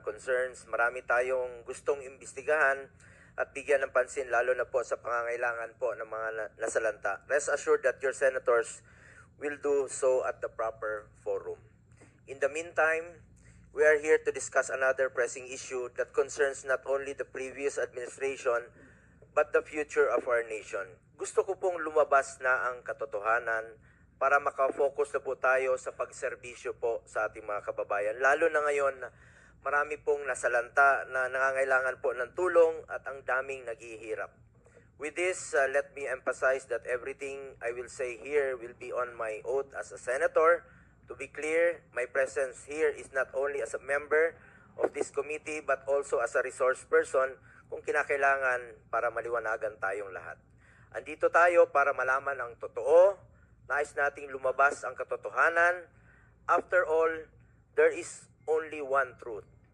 concerns. Marami tayong gustong imbestigahan at bigyan ng pansin, lalo na po sa pangangailangan po ng mga nasalanta. Rest assured that your senators will do so at the proper forum. In the meantime, we are here to discuss another pressing issue that concerns not only the previous administration but the future of our nation. Gusto ko pong lumabas na ang katotohanan para makafocus na po tayo sa pagserbisyo po sa ating mga kababayan. Lalo na ngayon, marami pong nasalanta na nangangailangan po ng tulong at ang daming naghihirap. With this, let me emphasize that everything I will say here will be on my oath as a senator. To be clear, my presence here is not only as a member of this committee but also as a resource person kung kinakailangan para maliwanagan tayong lahat. Andito tayo para malaman ang totoo. Nais nating lumabas ang katotohanan. After all, there is only one truth.